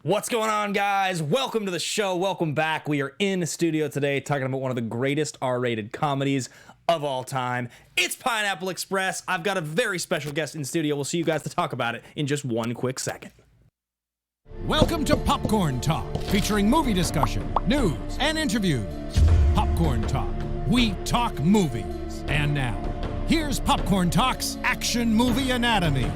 What's going on, guys? Welcome to the show. Welcome back. We are in the studio today talking about one of the greatest R-rated comedies of all time. It's Pineapple Express. I've got a very special guest in studio. We'll see you guys to talk about it in just one quick second. Welcome to Popcorn Talk, featuring movie discussion, news, and interviews. Popcorn Talk. We talk movies. And now, here's Popcorn Talk's Action Movie Anatomy.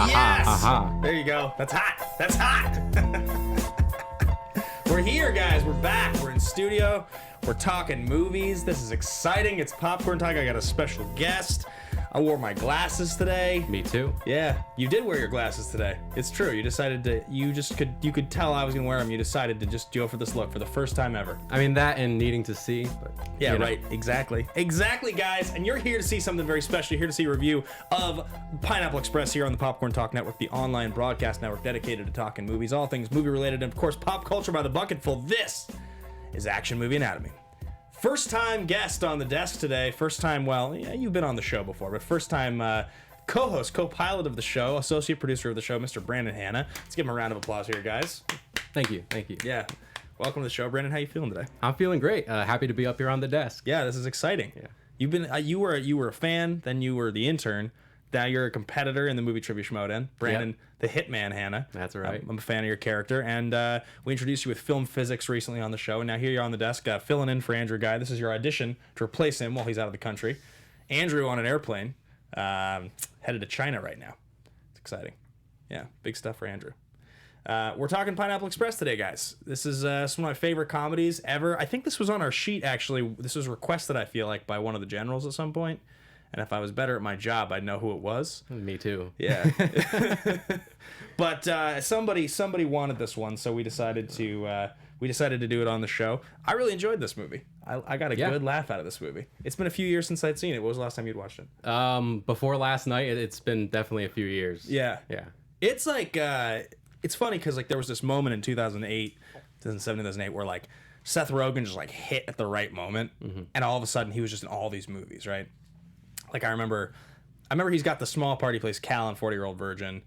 Yes! There you go. That's hot. That's hot. We're here, guys. We're back. We're in studio. We're talking movies. This is exciting. It's Popcorn Talk. I got a special guest. I wore my glasses today. Me too. Yeah, you did wear your glasses today. It's true. You decided to. You could tell I was gonna wear them. You decided to just go for this look for the first time ever. I mean, that and needing to see. But, yeah, right. Exactly, guys. And you're here to see something very special. You're here to see a review of Pineapple Express here on the Popcorn Talk Network, the online broadcast network dedicated to talking movies, all things movie related, and of course pop culture by the bucketful. This is Action Movie Anatomy. First time guest on the desk today. First time, well, yeah, you've been on the show before, but first time co-host, co-pilot of the show, associate producer of the show, Mr. Brandon Hanna. Let's give him a round of applause here, guys. Thank you. Yeah. Welcome to the show, Brandon. How you feeling today? I'm feeling great. Happy to be up here on the desk. Yeah, this is exciting. Yeah. You've been you were a fan, then you were the intern. Now you're a competitor in the movie trivia Schmoedown. Brandon, the Hitman Hanna. That's right. I'm a fan of your character, and we introduced you with film physics recently on the show, and now here you're on the desk filling in for Andrew Guy. This is your audition to replace him while he's out of the country. Andrew on an airplane, headed to China right now. It's exciting. Yeah, big stuff for Andrew. We're talking Pineapple Express today, guys. This is one of my favorite comedies ever. I think this was on our sheet, actually. This was requested, I feel like, by one of the generals at some point. And if I was better at my job, I'd know who it was. Me too. Yeah. But somebody wanted this one, so we decided to do it on the show. I really enjoyed this movie. I got a good laugh out of this movie. It's been a few years since I'd seen it. What was the last time you'd watched it? Before last night, it's been definitely a few years. Yeah. Yeah. It's like it's funny because like there was this moment in 2007, 2008 where like Seth Rogen just like hit at the right moment, and all of a sudden he was just in all these movies, right? Like I remember he's got the small part. He plays Cal in 40-Year-Old Virgin,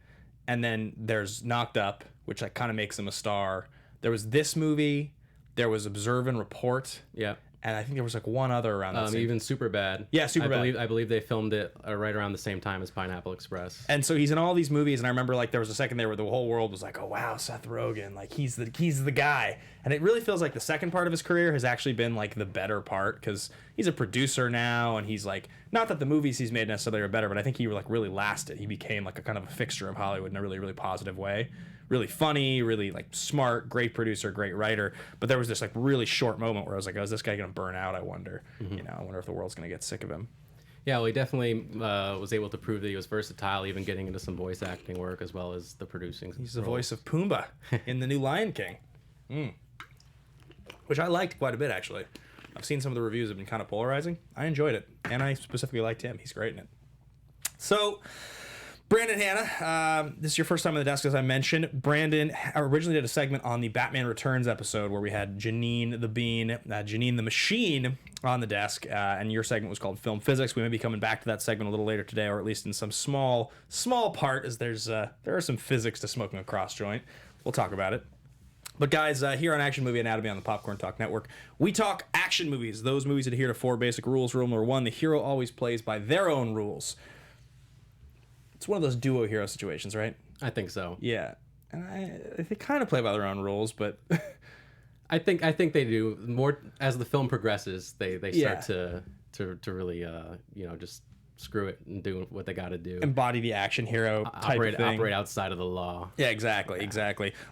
and then there's Knocked Up, which like kind of makes him a star. There was this movie. There was Observe and Report. Yeah. And I think there was like one other around that same. Even Superbad. Yeah, Superbad. I believe they filmed it right around the same time as Pineapple Express. And so he's in all these movies, and I remember like there was a second there where the whole world was like, "Oh wow, Seth Rogen, like he's the guy." And it really feels like the second part of his career has actually been like the better part because he's a producer now, and he's like, not that the movies he's made necessarily are better, but I think he like really lasted. He became like a kind of a fixture of Hollywood in a really, really positive way. Really funny, really like smart, great producer, great writer. But there was this like really short moment where I was like, "Oh, is this guy gonna burn out? I wonder." I wonder if the world's gonna get sick of him. Yeah, well, he definitely was able to prove that he was versatile, even getting into some voice acting work as well as the producing. He's the voice of Pumbaa in the new Lion King, which I liked quite a bit actually. I've seen some of the reviews have been kind of polarizing. I enjoyed it, and I specifically liked him. He's great in it. So. Brandon Hanna, this is your first time on the desk, as I mentioned. Brandon originally did a segment on the Batman Returns episode where we had Janine the Bean, Janine the Machine on the desk, and your segment was called Film Physics. We may be coming back to that segment a little later today, or at least in some small part, as there are some physics to smoking a cross joint. We'll talk about it. But guys, here on Action Movie Anatomy on the Popcorn Talk Network, we talk action movies, those movies that adhere to 4 basic rules. Rule number 1, the hero always plays by their own rules. It's one of those duo hero situations, right? I think so. Yeah, and they kind of play by their own rules, but I think they do more as the film progresses. They start to really just screw it and do what they got to do. Embody the action hero type of thing. Operate outside of the law. Yeah, exactly.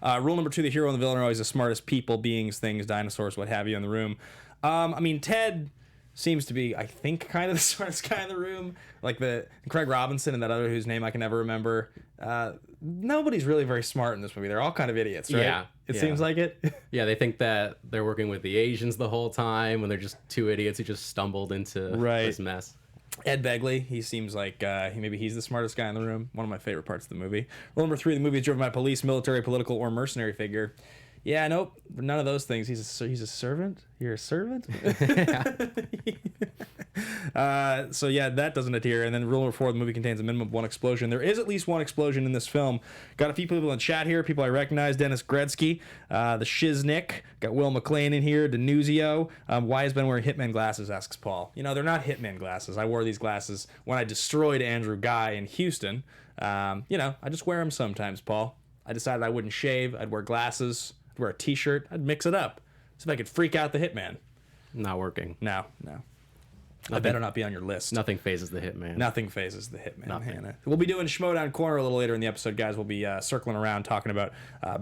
Rule number 2: the hero and the villain are always the smartest people, beings, things, dinosaurs, what have you in the room. I mean, Ted seems to be, I think, kind of the smartest guy in the room. Like the Craig Robinson and that other whose name I can never remember. Nobody's really very smart in this movie. They're all kind of idiots, right? Yeah. It seems like it. Yeah, they think that they're working with the Asians the whole time when they're just 2 idiots who just stumbled into this mess. Ed Begley, he seems like maybe he's the smartest guy in the room. One of my favorite parts of the movie. Rule number 3: the movie is driven by police, military, political, or mercenary figure. Yeah, nope, none of those things. He's a servant. You're a servant. So yeah, that doesn't adhere. And then rule number 4, the movie contains a minimum of 1 explosion. There is at least 1 explosion in this film. Got a few people in chat here, people I recognize. Dennis Gretzky, the Shiznick, got Will McLean in here, Denuzio. Why has Ben wearing Hitman glasses, asks Paul. You know, they're not Hitman glasses. I wore these glasses when I destroyed Andrew Guy in Houston. You know, I just wear them sometimes, Paul. I decided I wouldn't shave. I'd wear glasses. I'd wear a t-shirt. I'd mix it up. See if I could freak out the Hitman. Not working. No. I better not be on your list. Nothing phases the Hitman. Nothing phases the Hitman, Nothing. Hannah. We'll be doing Schmoedown Corner a little later in the episode, guys. We'll be circling around talking about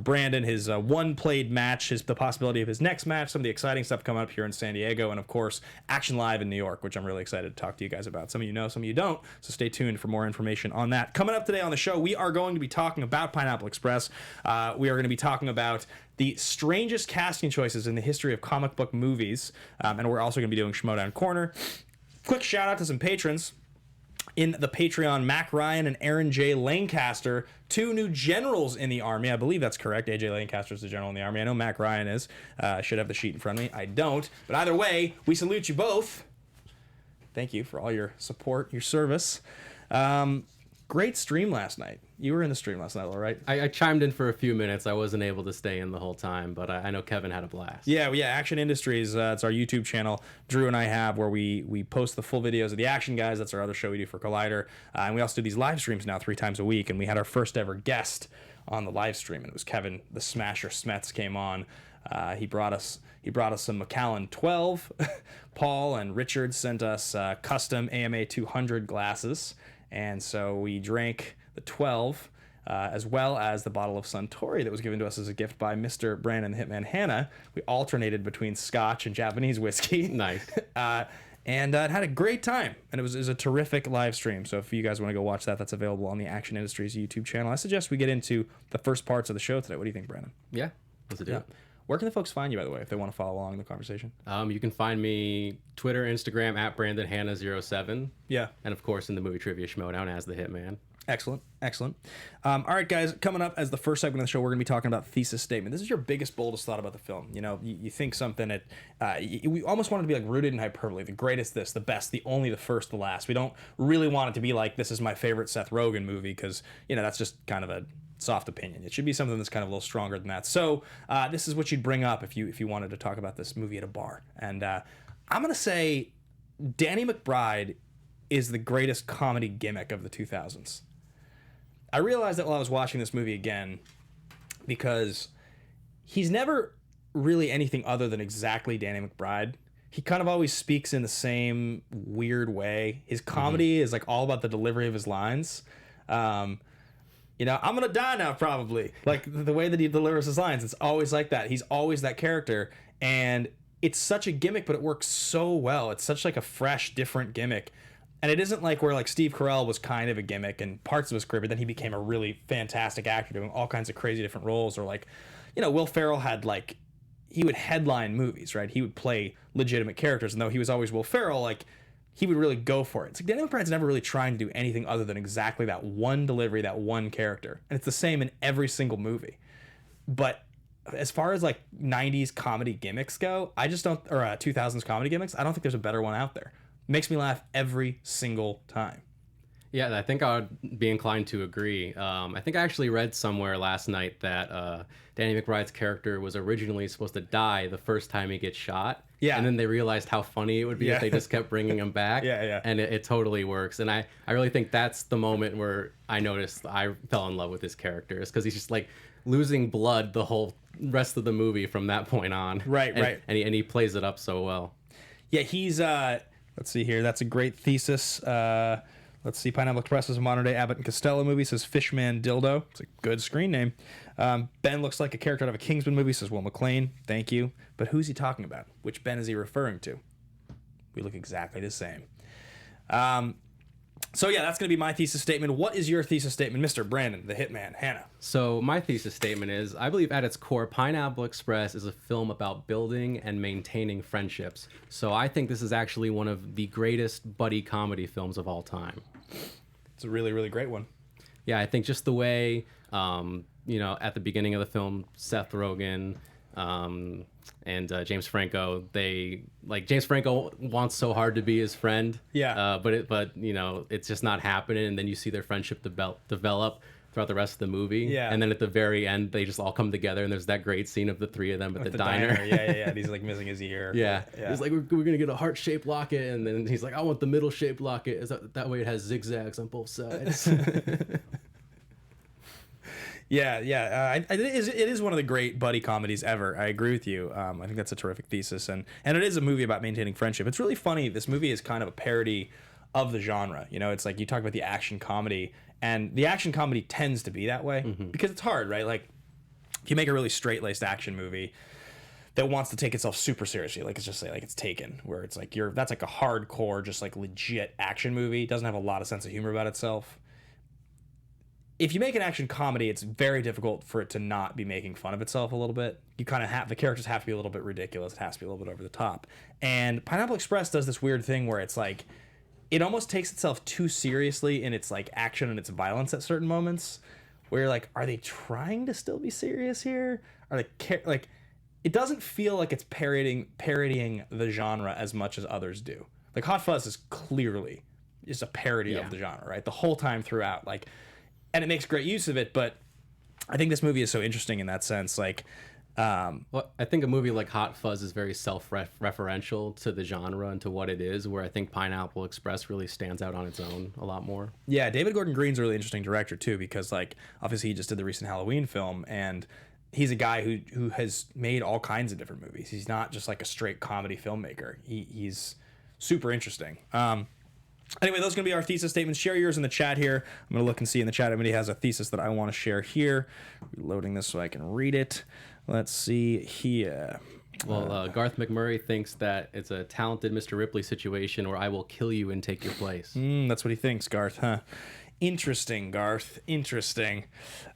Brandon, his one played match, the possibility of his next match, some of the exciting stuff coming up here in San Diego, and of course, Action Live in New York, which I'm really excited to talk to you guys about. Some of you know, some of you don't, so stay tuned for more information on that. Coming up today on the show, we are going to be talking about Pineapple Express. We are going to be talking about the strangest casting choices in the history of comic book movies, and we're also going to be doing Schmoedown Corner. Quick shout out to some patrons in the Patreon, Mac Ryan and Aaron J. Lancaster, 2 new generals in the Army. I believe that's correct. AJ Lancaster is the general in the Army. I know Mac Ryan is. I should have the sheet in front of me. I don't. But either way, we salute you both. Thank you for all your support, your service. Great stream last night. You were in the stream last night, all right? I chimed in for a few minutes. I wasn't able to stay in the whole time, but I know Kevin had a blast. Yeah, Action Industries. It's our YouTube channel. Drew and I have where we post the full videos of the Action Guys. That's our other show we do for Collider. And we also do these live streams now 3 times a week. And we had our first ever guest on the live stream, and it was Kevin the Smasher Smets came on. He brought us some Macallan 12. Paul and Richard sent us custom AMA 200 glasses. And so we drank the 12, as well as the bottle of Suntory that was given to us as a gift by Mr. Brandon the Hitman Hanna. We alternated between Scotch and Japanese whiskey. Nice. And it had a great time. And it was a terrific live stream. So if you guys want to go watch that, that's available on the Action Industries YouTube channel. I suggest we get into the first parts of the show today. What do you think, Brandon? Yeah, let's do it. Where can the folks find you, by the way, if they want to follow along in the conversation? You can find me Twitter, Instagram, at BrandonHanna07. Yeah. And, of course, in the movie trivia Schmoedown as the Hitman. Excellent. All right, guys, coming up as the first segment of the show, we're going to be talking about thesis statement. This is your biggest, boldest thought about the film. You know, you think something we almost want it to be like rooted in hyperbole. The greatest this, the best, the only, the first, the last. We don't really want it to be like, this is my favorite Seth Rogen movie, because, you know, that's just kind of a soft opinion. It should be something that's kind of a little stronger than that. So this is what you'd bring up if you wanted to talk about this movie at a bar. And I'm going to say Danny McBride is the greatest comedy gimmick of the 2000s. I realized that while I was watching this movie again, because he's never really anything other than exactly Danny McBride. He kind of always speaks in the same weird way. His comedy is like all about the delivery of his lines. You know, I'm going to die now, probably. Like, the way that he delivers his lines, it's always like that. He's always that character. And it's such a gimmick, but it works so well. It's such like a fresh, different gimmick. And it isn't like where like Steve Carell was kind of a gimmick in parts of his career, but then he became a really fantastic actor doing all kinds of crazy different roles. Or like, you know, Will Ferrell had like, he would headline movies, right? He would play legitimate characters. And though he was always Will Ferrell, like, he would really go for it. It's like Danny McBride's never really trying to do anything other than exactly that one delivery, that one character. And it's the same in every single movie. But as far as like 90s comedy gimmicks go, I just don't, or 2000s comedy gimmicks, I don't think there's a better one out there. It makes me laugh every single time. Yeah, I think I would be inclined to agree. I think I actually read somewhere last night that Danny McBride's character was originally supposed to die the first time he gets shot. Yeah. And then they realized how funny it would be if they just kept bringing him back. Yeah. And it totally works. And I really think that's the moment where I noticed I fell in love with his character, is because he's just like losing blood the whole rest of the movie from that point on. Right. And he plays it up so well. Yeah, he's, let's see here. That's a great thesis. Let's see. Pineapple Express is a modern-day Abbott and Costello movie, says Fishman Dildo. It's a good screen name. Ben looks like a character out of a Kingsman movie, says Will McLean. Thank you. But who's he talking about? Which Ben is he referring to? We look exactly the same. So yeah, that's going to be my thesis statement. What is your thesis statement, Mr. Brandon, the Hitman, Hanna? So my thesis statement is, I believe at its core, Pineapple Express is a film about building and maintaining friendships. So I think this is actually one of the greatest buddy comedy films of all time. It's a really, really great one. Yeah, I think just the way, you know, at the beginning of the film, Seth Rogen and James Franco. James Franco wants so hard to be his friend. Yeah. But it's just not happening. And then you see their friendship develop throughout the rest of the movie. Yeah. And then at the very end, they just all come together, and there's that great scene of the three of them at the diner. Yeah. And he's like missing his ear. Yeah. He's like, we're gonna get a heart-shaped locket, and then he's like, I want the middle-shaped locket. Is that way it has zigzags on both sides. It is one of the great buddy comedies ever. I agree with you. I think that's a terrific thesis, and it is a movie about maintaining friendship. It's really funny. This movie is kind of a parody of the genre. It's like you talk about the action comedy, and the action comedy tends to be that way because it's hard, right? Like if you make a really straight-laced action movie that wants to take itself super seriously, like let's just say like it's Taken, where it's like that's like a hardcore, just like legit action movie. It doesn't have a lot of sense of humor about itself. If you make an action comedy, it's very difficult for it to not be making fun of itself a little bit. You kind of the characters have to be a little bit ridiculous. It has to be a little bit over the top. And Pineapple Express does this weird thing where it's like, it almost takes itself too seriously in its like action and its violence at certain moments, where you're like, are they trying to still be serious here? Are they like? It doesn't feel like it's parodying the genre as much as others do. Like Hot Fuzz is clearly just a parody of the genre, right? The whole time throughout, like, and it makes great use of it. But I think this movie is so interesting in that sense, like. Well, I think a movie like Hot Fuzz is very self-referential to the genre and to what it is, where I think Pineapple Express really stands out on its own a lot more. Yeah, David Gordon Green's a really interesting director too, because like obviously he just did the recent Halloween film, and he's a guy who has made all kinds of different movies. He's not just like a straight comedy filmmaker. He's super interesting. Anyway, those are going to be our thesis statements. Share yours in the chat here. I'm going to look and see in the chat if anybody has a thesis that I want to share here. Reloading this so I can read it. Let's see here. Well, Garth McMurray thinks that it's a talented Mr. Ripley situation where I will kill you and take your place. That's what he thinks, Garth, huh? Interesting, Garth. Interesting.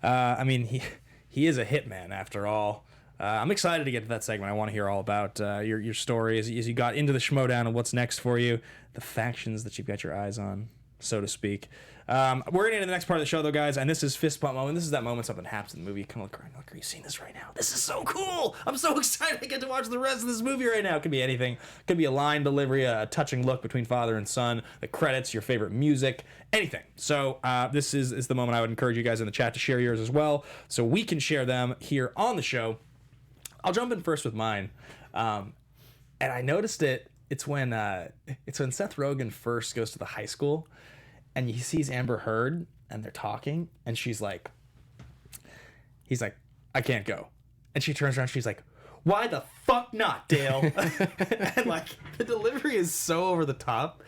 I mean, he is a hitman after all. I'm excited to get to that segment. I want to hear all about your story as you got into the Schmoedown and what's next for you, the factions that you've got your eyes on, so to speak. We're going into the next part of the show, though, guys, and this is Fist Bump Moment. This is that moment something happens in the movie. You come look around, are you seeing this right now? This is so cool! I'm so excited to get to watch the rest of this movie right now. It could be anything. It could be a line delivery, a touching look between father and son, the credits, your favorite music, anything. So this is the moment I would encourage you guys in the chat to share yours as well, so we can share them here on the show. I'll jump in first with mine, and I noticed it. It's when Seth Rogen first goes to the high school, and he sees Amber Heard, and they're talking, and he's like, I can't go, and she turns around, she's like, why the fuck not, Dale? And like the delivery is so over the top,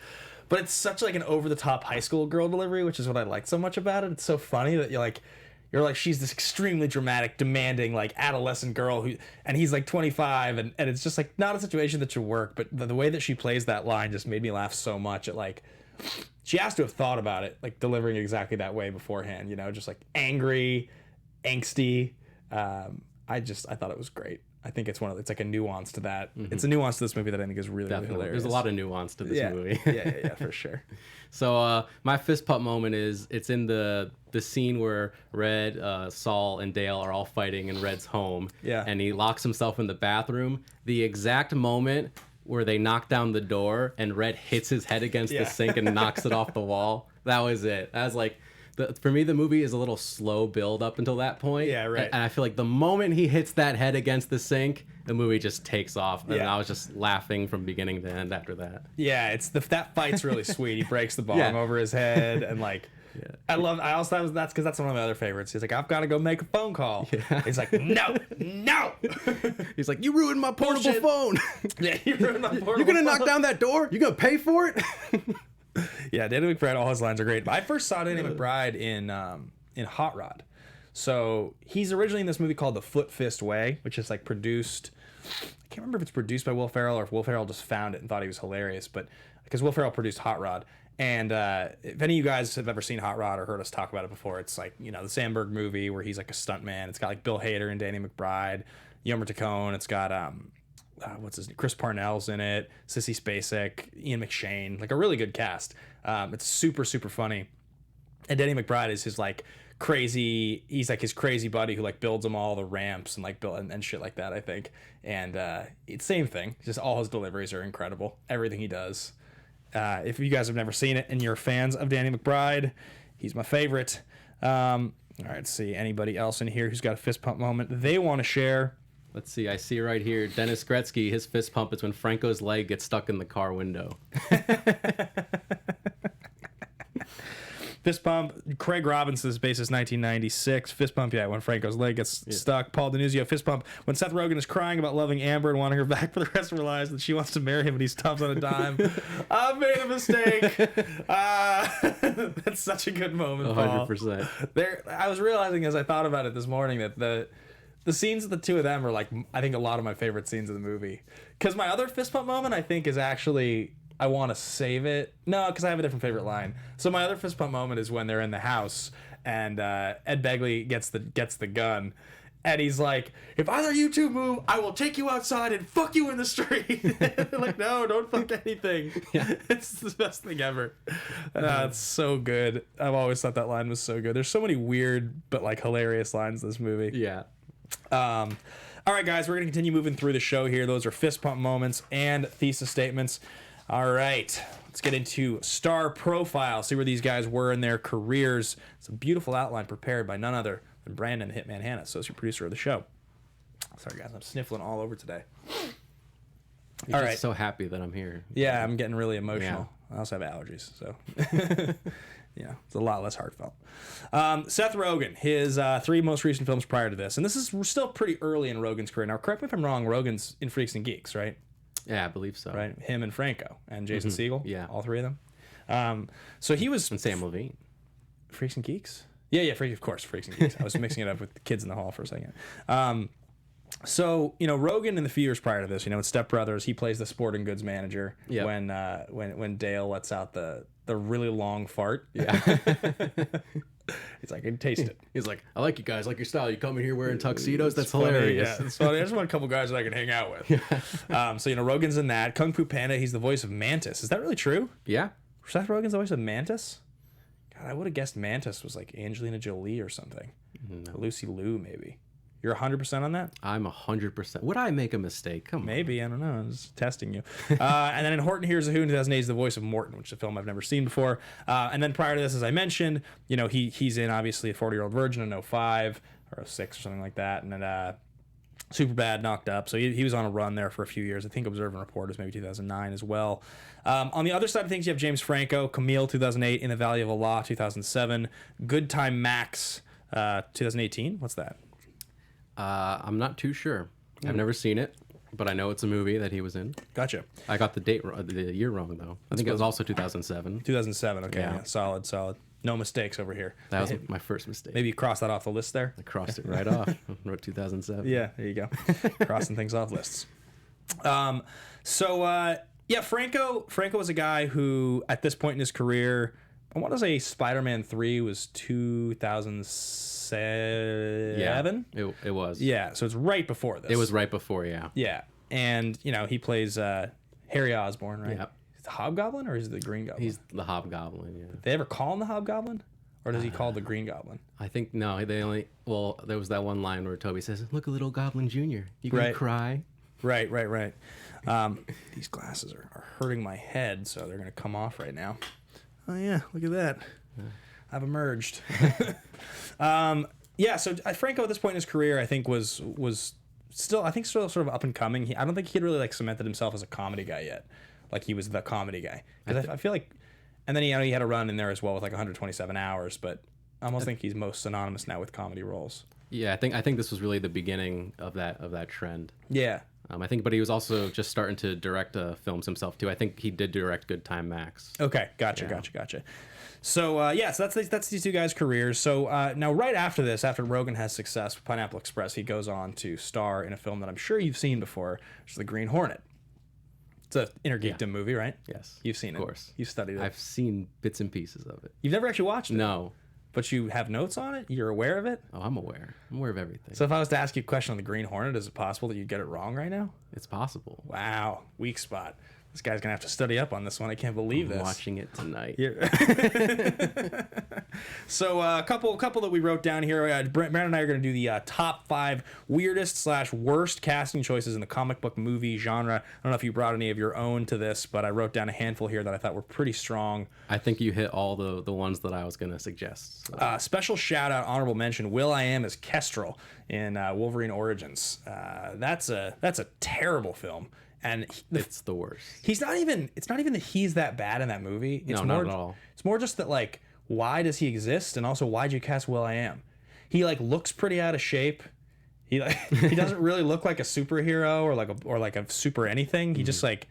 but it's such like an over the top high school girl delivery, which is what I like so much about it. It's so funny that you're like she's this extremely dramatic, demanding, like adolescent girl and he's like 25, and it's just like not a situation that should work. But the way that she plays that line just made me laugh so much. At like, she has to have thought about it, like delivering it exactly that way beforehand. Just like angry, angsty. I thought it was great. I think it's like a nuance to that. Mm-hmm. It's a nuance to this movie that I think is really, really hilarious. There's a lot of nuance to this movie. yeah, for sure. So my fist pump moment it's in the scene where Red, Saul, and Dale are all fighting in Red's home. Yeah. And he locks himself in the bathroom. The exact moment where they knock down the door and Red hits his head against the sink and knocks it off the wall. That was it. That was like, for me, the movie is a little slow build up until that point. Yeah, right. And I feel like the moment he hits that head against the sink, the movie just takes off. And I was just laughing from beginning to end after that. Yeah, that fight's really sweet. He breaks the bong over his that's because that's one of my other favorites. He's like, I've got to go make a phone call. Yeah. He's like, no. He's like, you ruined my portable phone. Yeah, you ruined my portable phone. You're going to knock down that door? You're going to pay for it? Yeah, Danny McBride, all his lines are great. But I first saw Danny McBride in Hot Rod. So he's originally in this movie called The Foot Fist Way, which is like produced. I can't remember if it's produced by Will Ferrell or if Will Ferrell just found it and thought he was hilarious. But because Will Ferrell produced Hot Rod. And if any of you guys have ever seen Hot Rod or heard us talk about it before, it's like, the Sandberg movie where he's like a stuntman. It's got like Bill Hader and Danny McBride, Yomer Tacone. It's got what's his name? Chris Parnell's in it, Sissy Spacek, Ian McShane, like a really good cast. It's super, super funny. And Danny McBride is his like crazy. He's like his crazy buddy who like builds him all the ramps and like build and shit like that. I think. And it's same thing. Just all his deliveries are incredible. Everything he does. If you guys have never seen it and you're fans of Danny McBride, he's my favorite. All right, let's see. Anybody else in here who's got a fist pump moment they want to share? Let's see. I see right here. Dennis Gretzky, his fist pump is when Franco's leg gets stuck in the car window. Fist pump. Craig Robinson's basis 1996. Fist pump, yeah, when Franco's leg gets stuck. Paul Denuzio, fist pump. When Seth Rogen is crying about loving Amber and wanting her back for the rest of her lives, that she wants to marry him and he stops on a dime. I've made a mistake. That's such a good moment, Paul. 100%. I was realizing as I thought about it this morning that the scenes of the two of them are like, I think, a lot of my favorite scenes of the movie. Because my other fist pump moment, I think, is actually... I want to save it. No, because I have a different favorite line. So my other fist pump moment is when they're in the house and Ed Begley gets the gun, and he's like, "If either you two move, I will take you outside and fuck you in the street." They're like, "No, don't fuck anything." Yeah. It's the best thing ever. It's so good. I've always thought that line was so good. There's so many weird but like hilarious lines in this movie. Yeah. All right, guys, we're gonna continue moving through the show here. Those are fist pump moments and thesis statements. All right, let's get into star profile. See where these guys were in their careers. It's a beautiful outline prepared by none other than Brandon the Hitman Hanna, associate producer of the show. Sorry, guys, I'm sniffling all over today. You're all right. So happy that I'm here. Yeah, I'm getting really emotional. Yeah. I also have allergies, so yeah, it's a lot less heartfelt. Seth Rogen, his 3 most recent films prior to this, and this is still pretty early in Rogen's career. Now, correct me if I'm wrong. Rogen's in Freaks and Geeks, right? Yeah, I believe so. Right, him and Franco and Jason Segel. Yeah, all 3 of them. So he was and Sam Levine. Freaks and Geeks. Yeah, of course, Freaks and Geeks. I was mixing it up with the Kids in the Hall for a second. So Rogen in the few years prior to this, in Step Brothers, he plays the sporting goods manager. Yep. When Dale lets out the really long fart. Yeah. He's like, I can taste it. He's like, I like you guys, like your style. You come in here wearing tuxedos. That's hilarious. Yeah, it's funny. I just want a couple guys that I can hang out with. Yeah. So Rogen's in that. Kung Fu Panda, he's the voice of Mantis. Is that really true? Yeah. Seth Rogen's the voice of Mantis? God, I would have guessed Mantis was like Angelina Jolie or something. No. Lucy Liu, maybe. You're 100% on that? I'm 100%. Would I make a mistake? Come on. Maybe. I don't know. I'm just testing you. And then in Horton Hears a Who in 2008, he's the voice of Morton, which is a film I've never seen before. And then prior to this, as I mentioned, he's in, obviously, A 40-Year-Old Virgin in 05 or 06 or something like that. And then Superbad, Knocked Up. So he was on a run there for a few years. I think Observe and Report was maybe 2009 as well. On the other side of things, you have James Franco, Camille, 2008, In the Valley of Allah, 2007, Good Time Max, 2018. What's that? I'm not too sure. I've never seen it, but I know it's a movie that he was in. Gotcha. I got the year wrong, though. I think it was also 2007. 2007, okay. Yeah. Solid. No mistakes over here. That was my first mistake. Maybe you crossed that off the list there? I crossed it right off. Wrote 2007. Yeah, there you go. Crossing things off lists. Franco was a guy who, at this point in his career, I want to say Spider-Man 3 was 2007. Yeah, it was. Yeah, so it's right before this. It was right before, yeah. Yeah, and he plays Harry Osborn, right? Yep. Is the Hobgoblin or is it the Green Goblin? He's the Hobgoblin, yeah. Did they ever call him the Hobgoblin? Or does he call the Green Goblin? I think, no, there was that one line where Toby says, "Look, a little Goblin Jr. You gonna cry?" Right. These glasses are hurting my head, so they're going to come off right now. Oh, yeah, look at that. I've emerged. So Franco at this point in his career, I think, was still sort of up and coming. I don't think he had really cemented himself as a comedy guy yet. Like he was the comedy guy. Because I feel like, and then he had a run in there as well with 127 Hours, but I almost think he's most synonymous now with comedy roles. Yeah, I think this was really the beginning of that trend. Yeah. But he was also just starting to direct films himself too. I think he did direct Good Time Max. Okay, gotcha. So so that's these two guys' careers. So now right after this, after Rogen has success with Pineapple Express, he goes on to star in a film that I'm sure you've seen before, which is The Green Hornet. It's an inner geekdom movie, right? Yes, you've seen it. Of course, you've studied it. I've seen bits and pieces of it. You've never actually watched it? No. But you have notes on it? You're aware of it? Oh, I'm aware. I'm aware of everything. So if I was to ask you a question on the Green Hornet, is it possible that you'd get it wrong right now? It's possible. Wow. Weak spot. This guy's gonna have to study up on this one. I can't believe this. Watching it tonight. Yeah. So a couple that we wrote down here. Brandon and I are going to do the top 5 weirdest / worst casting choices in the comic book movie genre. I don't know if you brought any of your own to this, but I wrote down a handful here that I thought were pretty strong. I think you hit all the ones that I was going to suggest. So. Special shout out, honorable mention, Will.i.am as Kestrel in Wolverine Origins. That's a terrible film. And it's the worst. It's not even that he's that bad in that movie. It's not at all. It's more just that, like, why does he exist? And also, why'd you cast Will.i.am? He, like, looks pretty out of shape. He doesn't really look like a superhero or like a super anything. He just, like,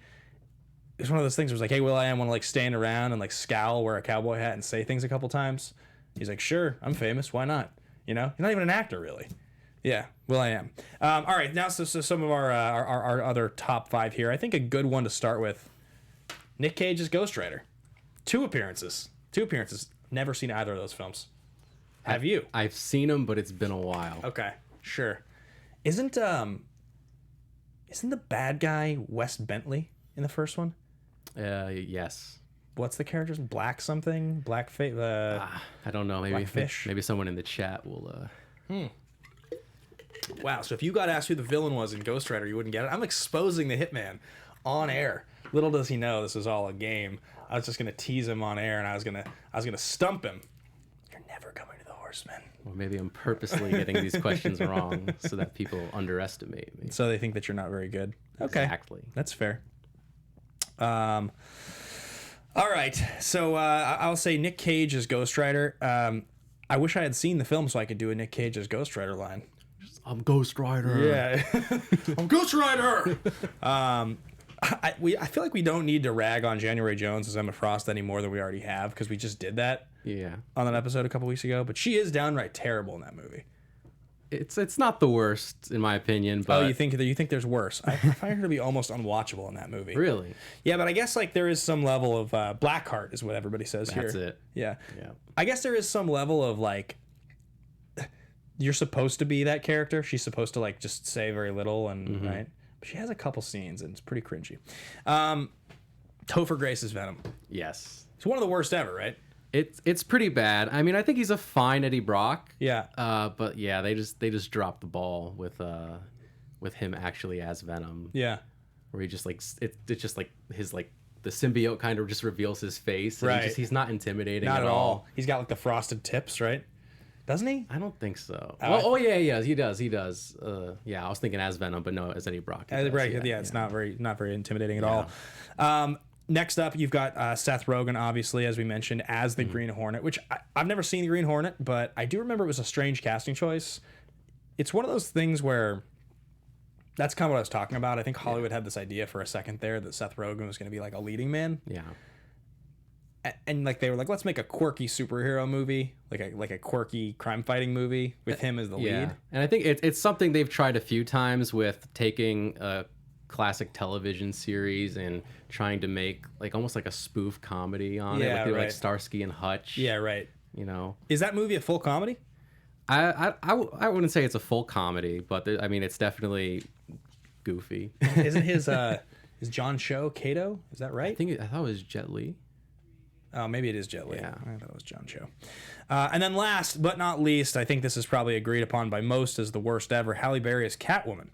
it's one of those things where it's like, hey, Will.i.am want to, like, stand around and, like, scowl, wear a cowboy hat and say things a couple times. He's like, sure, I'm famous. Why not? You know, he's not even an actor, really. Yeah, Will.i.am. All right, now so some of our other top 5 here. I think a good one to start with, Nick Cage's Ghost Rider. 2 appearances. Never seen either of those films. Have you? I've seen them, but it's been a while. Okay, sure. Isn't the bad guy Wes Bentley in the first one? Yes. What's the character's Black something? Black face. I don't know. Maybe someone in the chat will. Wow, so if you got asked who the villain was in Ghost Rider, you wouldn't get it. I'm exposing the hitman on air. Little does he know this is all a game. I was just gonna tease him on air, and I was gonna stump him. You're never coming to the Horsemen. Or maybe I'm purposely getting these questions wrong so that people underestimate me. So they think that you're not very good. Okay, exactly. That's fair. All right, so I'll say Nick Cage as Ghost Rider. I wish I had seen the film so I could do a Nick Cage as Ghost Rider line. I'm Ghost Rider. Yeah, I'm Ghost Rider. I feel like we don't need to rag on January Jones as Emma Frost any more than we already have, because we just did that. Yeah. On that episode a couple weeks ago, but she is downright terrible in that movie. It's not the worst in my opinion, but you think there's worse? I find her to be almost unwatchable in that movie. Really? Yeah, but I guess like there is some level of Blackheart is what everybody says here. That's it. Yeah. Yeah. I guess there is some level of like you're supposed to be that character. She's supposed to like just say very little and right. But she has a couple scenes and it's pretty cringy. Topher Grace's Venom. Yes. It's one of the worst ever, right? It's pretty bad. I mean, I think he's a fine Eddie Brock. Yeah. But yeah, they just dropped the ball with him actually as Venom. Yeah. Where he just like it's just like his like the symbiote kind of just reveals his face. And Right. He's not intimidating Not at all. He's got like the frosted tips, right? Doesn't he? I don't think so. Yeah, he does. Yeah, I was thinking as Venom, but no, as Eddie Brock. It's not very intimidating at all. Next up, you've got Seth Rogen, obviously, as we mentioned, as the Green Hornet, which I've never seen the Green Hornet, but I do remember it was a strange casting choice. It's one of those things where that's kind of what I was talking about. I think Hollywood had this idea for a second there that Seth Rogen was going to be like a leading man. Yeah. And like they were like, let's make a quirky superhero movie, like a quirky crime fighting movie with him as the lead. And I think it's something they've tried a few times with taking a classic television series and trying to make like almost like a spoof comedy on it, like Starsky and Hutch. Yeah, right. You know, is that movie a full comedy? I wouldn't say it's a full comedy, but I mean it's definitely goofy. Isn't his is John Cho Kato? Is that right? I thought it was Jet Li. Oh, maybe it is Jet Li. Yeah. I thought it was John Cho. And then last but not least, I think this is probably agreed upon by most as the worst ever, Halle Berry as Catwoman.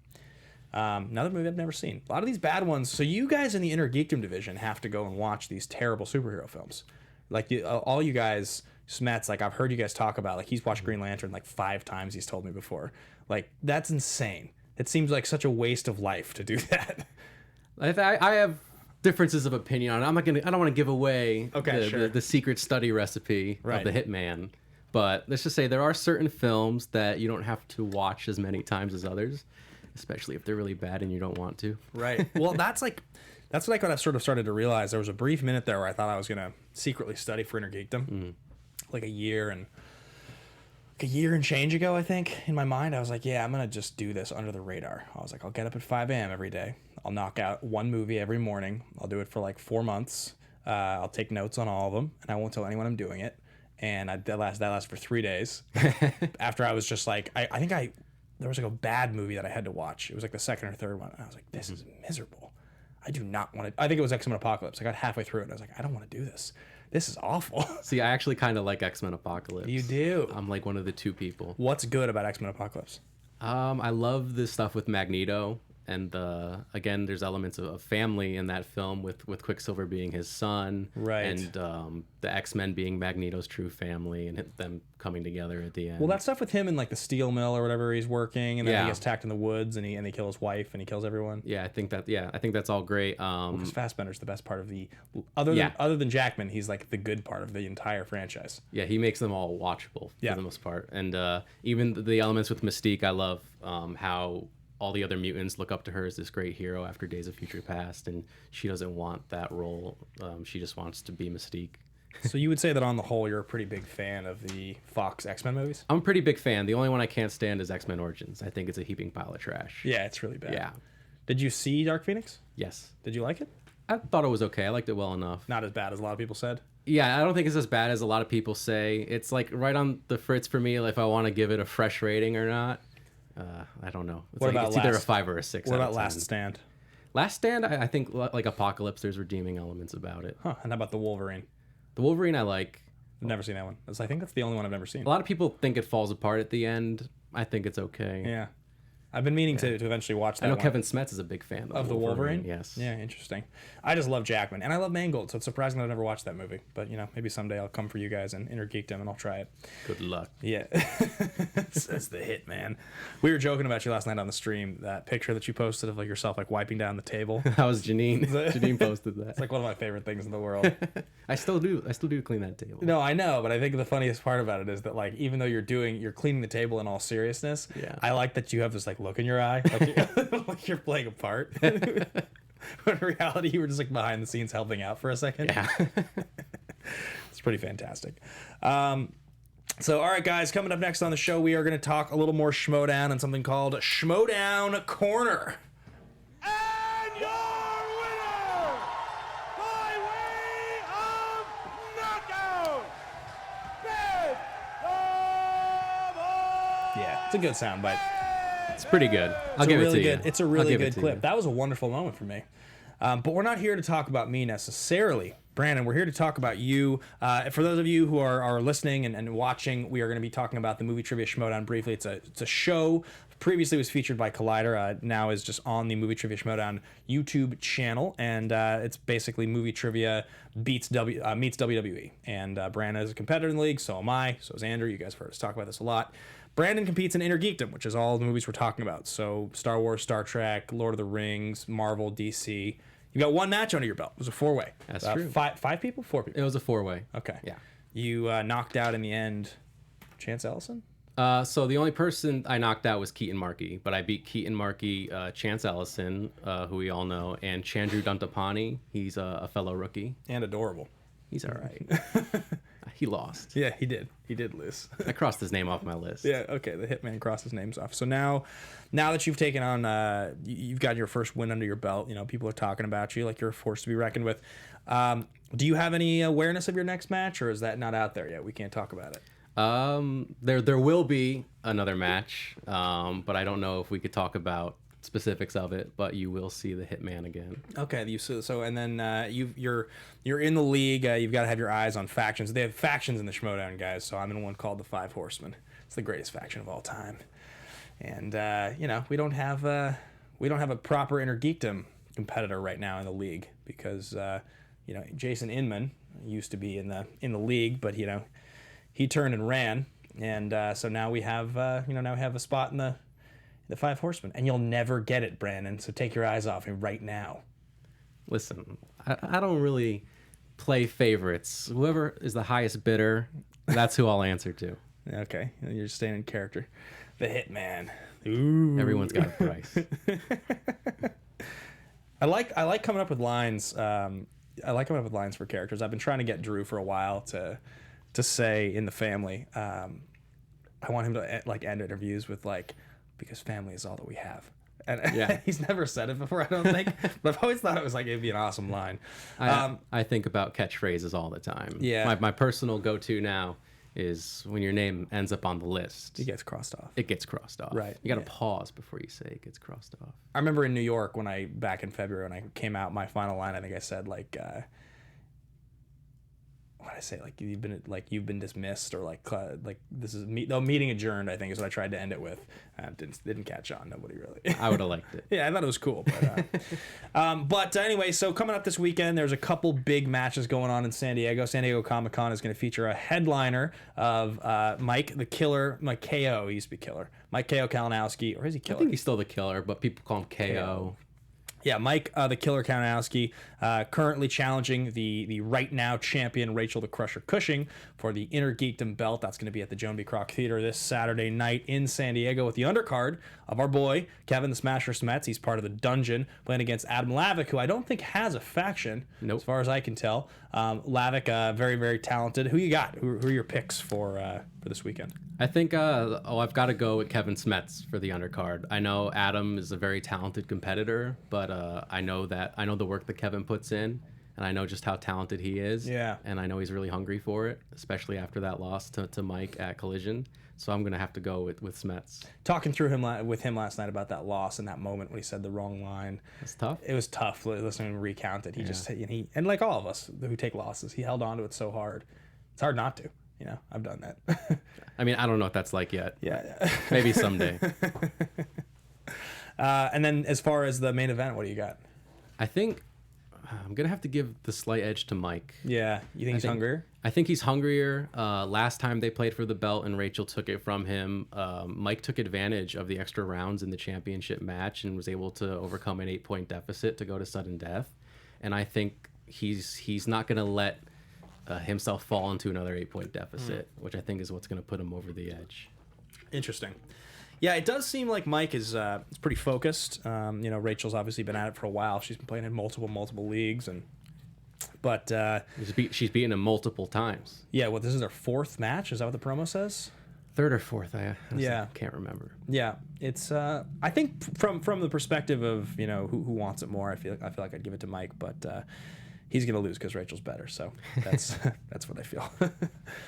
Another movie I've never seen. A lot of these bad ones. So you guys in the Inner Geekdom division have to go and watch these terrible superhero films. Like all you guys, Smets, like I've heard you guys talk about, like he's watched Green Lantern like 5 times, he's told me before. Like that's insane. It seems like such a waste of life to do that. I have differences of opinion on it. I don't want to give away the secret study recipe of the Hitman, but let's just say there are certain films that you don't have to watch as many times as others, especially if they're really bad and you don't want to. Right. Well, that's what I've sort of started to realize. There was a brief minute there where I thought I was going to secretly study for Inner Geekdom, like a year and change ago, I think. In my mind, I was like, yeah, I'm going to just do this under the radar. I was like, I'll get up at 5 a.m. every day. I'll knock out one movie every morning. I'll do it for like 4 months. I'll take notes on all of them, and I won't tell anyone I'm doing it. And that lasts for 3 days. After I was just like, I think there was like a bad movie that I had to watch. It was like the second or third one. And I was like, this is miserable. I do not want to. I think it was X-Men Apocalypse. I got halfway through it and I was like, I don't want to do this. This is awful. See, I actually kind of like X-Men Apocalypse. You do? I'm like one of the 2 people. What's good about X-Men Apocalypse? I love the stuff with Magneto, and again, there's elements of family in that film with Quicksilver being his son, right? And the X-Men being Magneto's true family, and them coming together at the end. Well, that stuff with him in like the steel mill or whatever he's working, and then he Yeah. gets attacked in the woods, and they kill his wife, and he kills everyone. Yeah, I think that's all great. Because Fassbender's the best part of the other than Jackman, he's like the good part of the entire franchise. Yeah, he makes them all watchable for the most part, and even the elements with Mystique, I love how all the other mutants look up to her as this great hero after Days of Future Past, and she doesn't want that role. She just wants to be Mystique. So you would say that on the whole, you're a pretty big fan of the Fox X-Men movies? I'm a pretty big fan. The only one I can't stand is X-Men Origins. I think it's a heaping pile of trash. Yeah, it's really bad. Yeah. Did you see Dark Phoenix? Yes. Did you like it? I thought it was okay. I liked it well enough. Not as bad as a lot of people said. Yeah, I don't think it's as bad as a lot of people say. It's like right on the fritz for me if I want to give it a fresh rating or not. I don't know. It's either a 5 or a 6. What about Last Stand? Last Stand, I think like Apocalypse, there's redeeming elements about it. Huh. And how about the Wolverine? The Wolverine I like. I've never seen that one. I think that's the only one I've never seen. A lot of people think it falls apart at the end. I think it's okay. Yeah. I've been meaning to eventually watch that. I know one. Kevin Smets is a big fan of the Wolverine. Yes. Yeah, interesting. I just love Jackman, and I love Mangold, so it's surprising that I've never watched that movie. But maybe someday I'll come for you guys and inner geekdom, and I'll try it. Good luck. Yeah, says the hit man. We were joking about you last night on the stream. That picture that you posted of yourself wiping down the table. That was Janine. Janine posted that. It's like one of my favorite things in the world. I still do clean that table. No, I know, but I think the funniest part about it is that even though you're cleaning the table in all seriousness, I like that you have this look in your eye. Like you're playing a part. But in reality, you were just behind the scenes helping out for a second. Yeah. It's pretty fantastic. So, all right, guys, coming up next on the show, we are going to talk a little more Schmoedown and something called Schmoedown Corner. And your winner, by way of knockout, Yeah, it's a good soundbite. It's pretty good. I'll give it to you. It's a really good clip. That was a wonderful moment for me. But we're not here to talk about me necessarily, Brandon. We're here to talk about you. For those of you who are listening and watching, we are going to be talking about the movie Trivia Schmoedown briefly. It's a show. Previously was featured by Collider. Now is just on the Movie Trivia Schmoedown YouTube channel, and it's basically movie trivia meets WWE. And Brandon is a competitor in the league. So am I. So is Andrew. You guys have heard us talk about this a lot. Brandon competes in Inner Geekdom, which is all the movies we're talking about. So Star Wars, Star Trek, Lord of the Rings, Marvel, DC. You got one match under your belt. It was a 4-way. That's true. Five people? 4 people? It was a 4-way. Okay. Yeah. You knocked out in the end Chance Ellison? So the only person I knocked out was Keaton Markey, but I beat Keaton Markey, Chance Ellison, who we all know, and Chandru Dantapani. He's a fellow rookie. And adorable. He's all right. He lost. Yeah, he did. He did lose. I crossed his name off my list. Yeah, okay. The Hitman crossed his names off. So now that you've taken on, you've got your first win under your belt, people are talking about you like you're a force to be reckoned with. Do you have any awareness of your next match, or is that not out there yet? We can't talk about it. There will be another match, but I don't know if we could talk about specifics of it, but you will see the Hitman again. Okay, so and then you're in the league. You've got to have your eyes on factions. They have factions in the Schmoedown, guys. So I'm in one called the Five Horsemen. It's the greatest faction of all time, and we don't have a proper Inner Geekdom competitor right now in the league because Jason Inman used to be in the league, but he turned and ran, and so now we have a spot in the Five Horsemen, and you'll never get it, Brandon. So take your eyes off me right now. Listen, I don't really play favorites. Whoever is the highest bidder, that's who I'll answer to. Okay, you're staying in character. The Hitman. Ooh. Everyone's got a price. I like coming up with lines. I like coming up with lines for characters. I've been trying to get Drew for a while to say in the family. I want him to end interviews with because family is all that we have. And he's never said it before, I don't think. But I've always thought it'd be an awesome line. I think about catchphrases all the time. Yeah. My personal go-to now is when your name ends up on the list. It gets crossed off. It gets crossed off. Right. You got to pause before you say it gets crossed off. I remember in New York back in February when I came out, my final line, I think I said what did I say? You've been dismissed, or this is meeting adjourned, I think is what I tried to end it with. Didn't catch on. Nobody really. I would have liked it. Yeah, I thought it was cool. But anyway, so coming up this weekend, there's a couple big matches going on in San Diego. San Diego Comic-Con is going to feature a headliner of Mike the Killer, Mike KO. He used to be Killer. Mike KO Kalinowski, or is he Killer? I think he's still the Killer, but people call him KO. Yeah, Mike the Killer Kalinowski, currently challenging the right now champion Rachel the Crusher Cushing for the Inner Geekdom belt. That's going to be at the Joan B. Kroc Theater this Saturday night in San Diego with the undercard of our boy Kevin the Smasher Smets. He's part of the Dungeon, playing against Adam Lavick, who I don't think has a faction, as far as I can tell. Lavick, very, very talented. Who you got? Who are your picks for this weekend? I think I've got to go with Kevin Smets for the undercard. I know Adam is a very talented competitor, but I know the work that Kevin puts in, and I know just how talented he is. Yeah. And I know he's really hungry for it, especially after that loss to Mike at Collision. So I'm gonna have to go with Smets. Talking through with him last night about that loss and that moment when he said the wrong line. It's tough. It was tough listening to him recount it. And like all of us who take losses, he held on to it so hard. It's hard not to. I've done that. I mean, I don't know what that's like yet. Yeah. Maybe someday. And then as far as the main event, what do you got? I think I'm going to have to give the slight edge to Mike. Yeah. You think he's hungrier? I think he's hungrier. Last time they played for the belt and Rachel took it from him, Mike took advantage of the extra rounds in the championship match and was able to overcome an 8-point deficit to go to sudden death. And I think he's not going to let himself fall into another 8-point deficit, which I think is what's going to put him over the edge. Interesting. Yeah, it does seem like Mike is pretty focused. Rachel's obviously been at it for a while. She's been playing in multiple leagues, but she's beaten him multiple times. Yeah, this is their 4th match. Is that what the promo says? 3rd or 4th, I honestly can't remember. Yeah, it's I think from the perspective of who wants it more, I feel like I'd give it to Mike, but he's going to lose because Rachel's better, so that's that's what I feel. But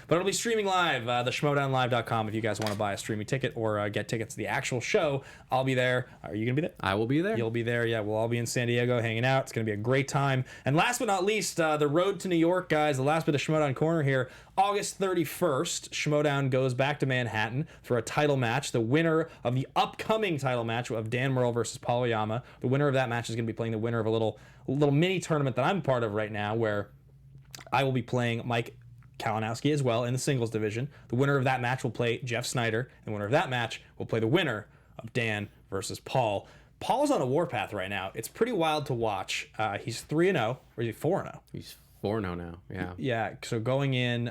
it'll be streaming live, the Schmoedownlive.com, if you guys want to buy a streaming ticket or get tickets to the actual show. I'll be there. Are you going to be there? I will be there. You'll be there, yeah. We'll all be in San Diego hanging out. It's going to be a great time. And last but not least, the road to New York, guys, the last bit of Schmoedown Corner here. August 31st, Schmoedown goes back to Manhattan for a title match. The winner of the upcoming title match of Dan Murrell versus Paul Oyama. The winner of that match is going to be playing the winner of a little mini tournament that I'm part of right now, where I will be playing Mike Kalinowski as well in the singles division. The winner of that match will play Jeff Snyder, and the winner of that match will play the winner of Dan versus Paul. Paul's on a warpath right now. It's pretty wild to watch. He's 3-0, or is he 4-0? He's 4-0 now. Yeah. Yeah. So going in,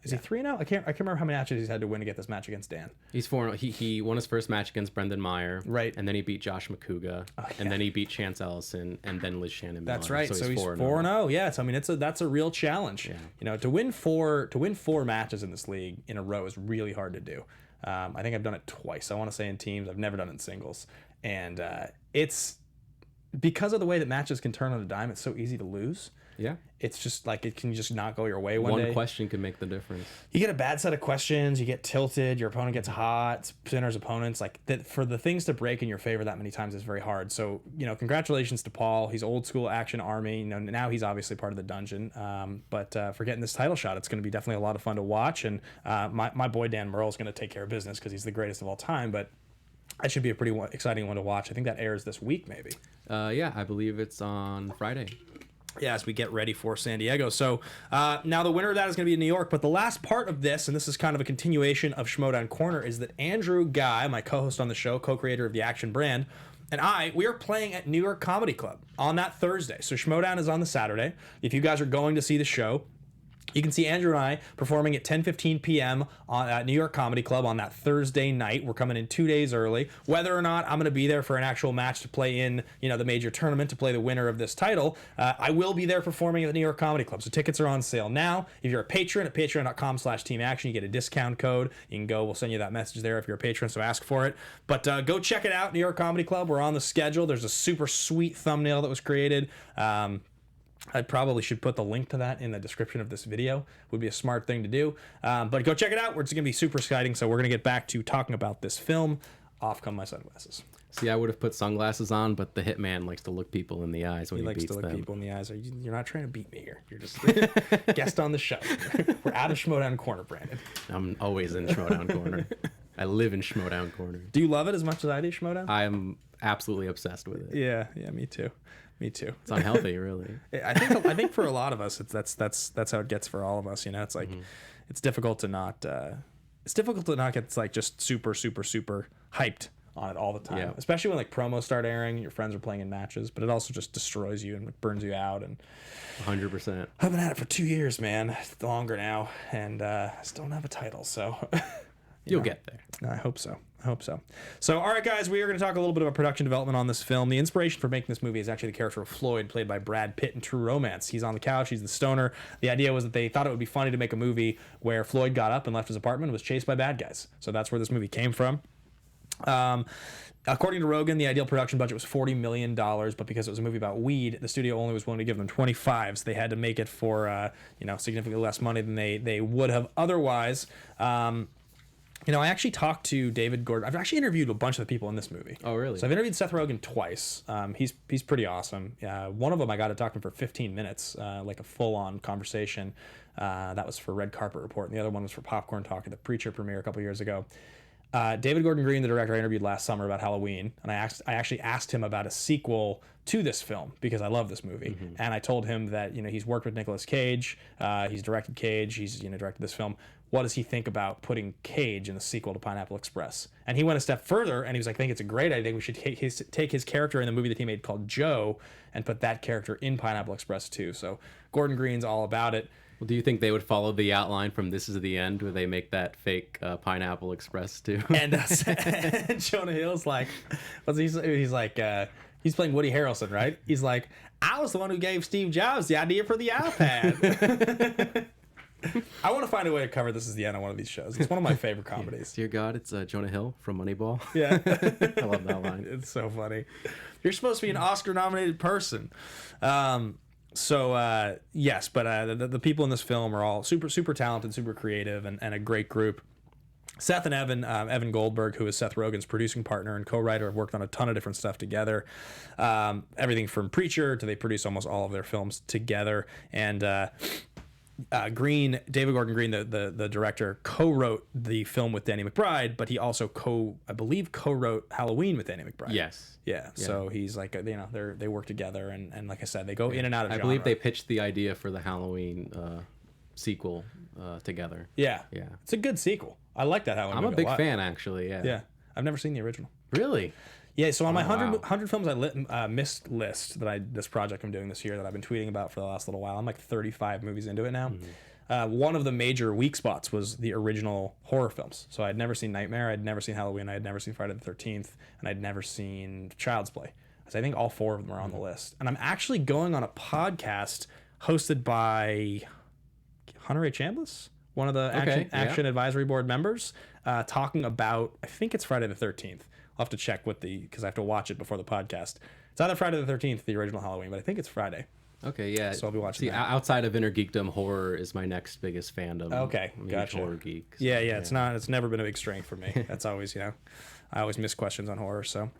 is he 3-0? I can't remember how many matches he's had to win to get this match against Dan. He's 4-0. He won his first match against Brendan Meyer. Right. And then he beat Josh McCouga. And then he beat Chance Ellison and then Liz Shannon. That's right. So he's 4-0. Yeah. So I mean, that's a real challenge. Yeah. To win four matches in this league in a row is really hard to do. I think I've done it twice. I want to say in teams. I've never done it in singles. And it's because of the way that matches can turn on a dime. It's so easy to lose. Yeah. It's just like it can just not go your way one day. One question can make the difference. You get a bad set of questions, you get tilted, your opponent gets hot, sinners opponents. Like for the things to break in your favor that many times is very hard. So, congratulations to Paul. He's old school Action Army. Now he's obviously part of the Dungeon. But for getting this title shot, it's going to be definitely a lot of fun to watch. And my boy Dan Murrell is going to take care of business because he's the greatest of all time. But that should be a pretty exciting one to watch. I think that airs this week, maybe. Yeah, I believe it's on Friday. Yeah, as we get ready for San Diego. So now the winner of that is going to be in New York. But the last part of this, and this is kind of a continuation of Schmoedown Corner, is that Andrew Guy, my co-host on the show, co-creator of the Action brand, and we are playing at New York Comedy Club on that Thursday. So Schmoedown is on the Saturday. If you guys are going to see the show, you can see Andrew and I performing at 10:15 p.m. At New York Comedy Club on that Thursday night. We're coming in 2 days early. Whether or not I'm going to be there for an actual match to play in, the major tournament to play the winner of this title, I will be there performing at the New York Comedy Club. So tickets are on sale now. If you're a patron at patreon.com/teamaction, you get a discount code. You can go. We'll send you that message there if you're a patron, so ask for it. But go check it out, New York Comedy Club. We're on the schedule. There's a super sweet thumbnail that was created. I probably should put the link to that in the description of this video. Would be a smart thing to do. But go check it out. It's going to be super exciting. So we're going to get back to talking about this film. Off come my sunglasses. See, I would have put sunglasses on, but the hitman likes to look people in the eyes when he He likes beats to look them. people in the eyes. You're not trying to beat me here. You're just guest on the show. We're out of Schmoedown Corner, Brandon. I'm always in Schmoedown Corner. I live in Schmoedown Corner. Do you love it as much as I do, Schmoedown? I am absolutely obsessed with it. Yeah, me too. Me too. It's unhealthy, really. I think for a lot of us, that's how it gets for all of us. You know, it's like it's difficult to not get like just super hyped on it all the time. Yeah. Especially when like promos start airing, your friends are playing in matches, but it also just destroys you and burns you out. And 100%. I've been at it for 2 years, man, longer now, and I still don't have a title, so You'll get there. I hope so. So, all right, guys, we are going to talk a little bit about production development on this film. The inspiration for making this movie is actually the character of Floyd, played by Brad Pitt in True Romance. He's on the couch. He's the stoner. The idea was that they thought it would be funny to make a movie where Floyd got up and left his apartment and was chased by bad guys. So that's where this movie came from. According to Rogen, the ideal production budget was $40 million, but because it was a movie about weed, the studio only was willing to give them 25, so they had to make it for significantly less money than they would have otherwise. I actually talked to David Gordon. I've actually interviewed a bunch of the people in this movie. Oh, really? So I've interviewed Seth Rogen twice. He's pretty awesome. One of them I got to talk to him for 15 minutes, like a full-on conversation. That was for Red Carpet Report, and the other one was for Popcorn Talk at the Preacher premiere a couple years ago. David Gordon Green, the director, I interviewed last summer about Halloween, and I actually asked him about a sequel to this film because I love this movie. And I told him that he's worked with Nicolas Cage, he's directed Cage, he's directed this film. What does he think about putting Cage in the sequel to Pineapple Express? And he went a step further, and he was like, I think it's a great idea. I think we should take his character in the movie that he made called Joe and put that character in Pineapple Express too. So Gordon Green's all about it. Well, do you think they would follow the outline from This Is the End, where they make that fake Pineapple Express too? And Jonah Hill's like, he's like, he's playing Woody Harrelson, right? He's like, I was the one who gave Steve Jobs the idea for the iPad. I want to find a way to cover This Is the End on one of these shows. It's one of my favorite comedies. Dear God, it's Jonah Hill from Moneyball. Yeah. I love that line. It's so funny. You're supposed to be an Oscar-nominated person. Yes, but the people in this film are all super talented, super creative, and a great group. Seth and Evan Goldberg, who is Seth Rogen's producing partner and co-writer, have worked on a ton of different stuff together. Everything from Preacher to they produce almost all of their films together. And David Gordon Green, the director, co-wrote the film with Danny McBride, but he also co-wrote Halloween with Danny McBride. Yes. Yeah. So he's like, they work together, and like I said, they go in and out of genre. I believe they pitched the idea for the Halloween sequel together. Yeah. Yeah. It's a good sequel. I like that Halloween I'm a movie big fan, actually. Yeah. Yeah. I've never seen the original. Really? Yeah, so on my 100, wow. 100 films I missed list this project I'm doing this year that I've been tweeting about for the last little while, I'm like 35 movies into it now. One of the major weak spots was the original horror films. So I'd never seen Nightmare, I'd never seen Halloween, I'd never seen Friday the 13th, and I'd never seen Child's Play. So I think all four of them are on the list. And I'm actually going on a podcast hosted by Hunter A. Chambliss, one of the Action Advisory Board members, talking about, I think it's Friday the 13th. I'll have to check because I have to watch it before the podcast. It's either Friday the 13th, the original Halloween, but I think it's Friday. Okay, yeah. So I'll be watching that. Outside of Inner Geekdom, horror is my next biggest fandom. Okay, I'm a huge gotcha. horror geek. So, Yeah, it's never been a big strength for me. That's always, I always miss questions on horror. So,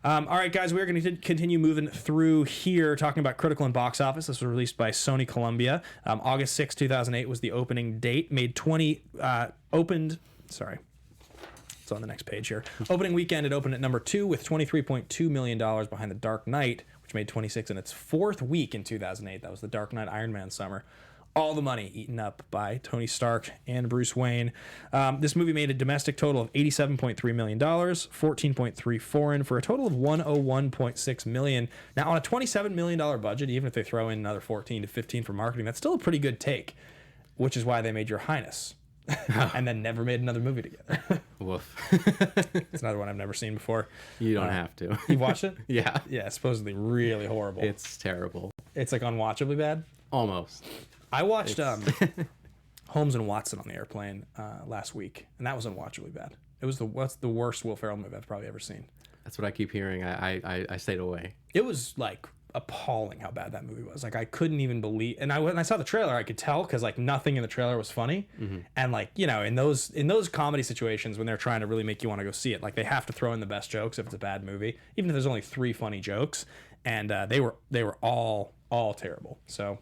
all right, guys, we're going to continue moving through here, talking about critical and box office. This was released by Sony Columbia. August 6, 2008 was the opening date. It's on the next page here. Opening weekend, it opened at number 2 with $23.2 million behind The Dark Knight, which made 26 in its fourth week in 2008. That was The Dark Knight Iron Man summer. All the money eaten up by Tony Stark and Bruce Wayne. This movie made a domestic total of $87.3 million, 14.3 foreign, for a total of $101.6 million. Now, on a $27 million budget, even if they throw in another 14 to 15 for marketing, that's still a pretty good take, which is why they made Your Highness. And then never made another movie together. Woof. It's another one I've never seen before. You don't have to. You watched it? Yeah. Yeah, supposedly really horrible. It's terrible. It's like unwatchably bad. Almost. I watched Holmes and Watson on the airplane last week, and that was unwatchably bad. It was what's the worst Will Ferrell movie I've probably ever seen. That's what I keep hearing. I stayed away. It was like appalling how bad that movie was. Like I couldn't even believe, and when I saw the trailer, I could tell because like nothing in the trailer was funny, and like you know in those comedy situations when they're trying to really make you want to go see it, like they have to throw in the best jokes if it's a bad movie, even if there's only 3 funny jokes, and they were all terrible. So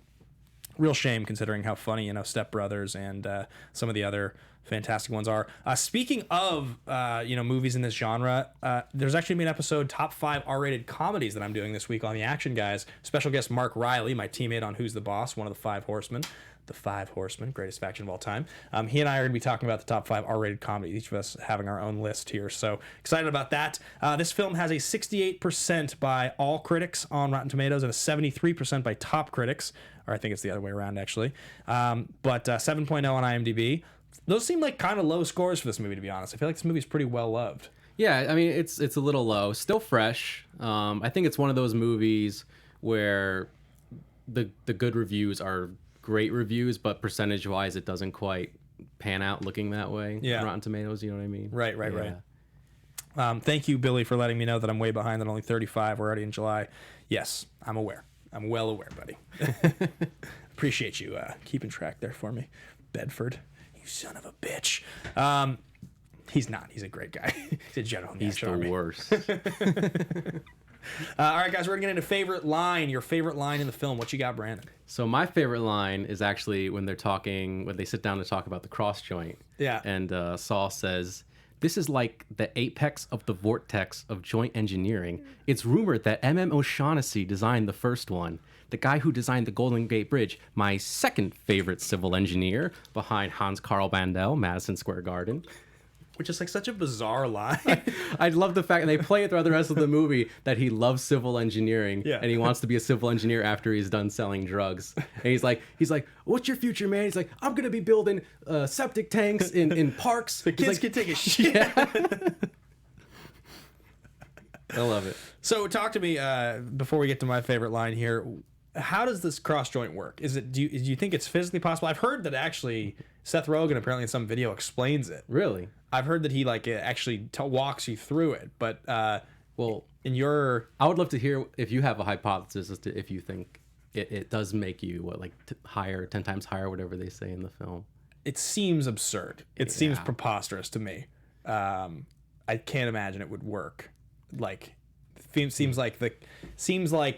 real shame considering how funny Step Brothers and some of the other fantastic ones are. Speaking of movies in this genre, there's actually been an episode top 5 R-rated comedies that I'm doing this week on the Action Guys. Special guest Mark Riley, my teammate on Who's the Boss, one of the 5 horsemen. The 5 Horsemen, greatest faction of all time. He and I are going to be talking about the top 5 R-rated comedies, each of us having our own list here. So excited about that. This film has a 68% by all critics on Rotten Tomatoes and a 73% by top critics, or I think it's the other way around actually. But 7.0 on IMDb. Those seem like kind of low scores for this movie, to be honest. I feel like this movie's pretty well loved. Yeah, I mean it's a little low, still fresh. I think it's one of those movies where the good reviews are great reviews, but percentage-wise, it doesn't quite pan out looking that way. Yeah. On Rotten Tomatoes, you know what I mean? Right. Thank you, Billy, for letting me know that I'm way behind at only 35. We're already in July. Yes, I'm aware. I'm well aware, buddy. Appreciate you keeping track there for me. Bedford, you son of a bitch. He's not. He's a great guy. He's a general in the He's the Army. worst. All right, guys, we're going to get into favorite line. Your favorite line in the film. What you got, Brandon? So my favorite line is actually when they sit down to talk about the cross joint. Yeah. And Saul says, "This is like the apex of the vortex of joint engineering. It's rumored that M.M. O'Shaughnessy designed the first one. The guy who designed the Golden Gate Bridge, my second favorite civil engineer, behind Hans Carl Bandel, Madison Square Garden." Which is like such a bizarre line. I love the fact, and they play it throughout the rest of the movie, that he loves civil engineering, Yeah. and he wants to be a civil engineer after he's done selling drugs. And he's like, "What's your future, man?" He's like, "I'm gonna be building septic tanks in parks." The kids can take a shit. Yeah. I love it. So talk to me before we get to my favorite line here. How does this cross joint work? Do you think it's physically possible? I've heard that actually Seth Rogen apparently in some video explains it. Really? I've heard that he actually walks you through it. But Well, in your I would love to hear if you have a hypothesis as to if you think it does make you higher, 10 times higher, whatever they say in the film. it seems absurd. It seems Yeah. preposterous to me. I can't imagine it would work. Like seems like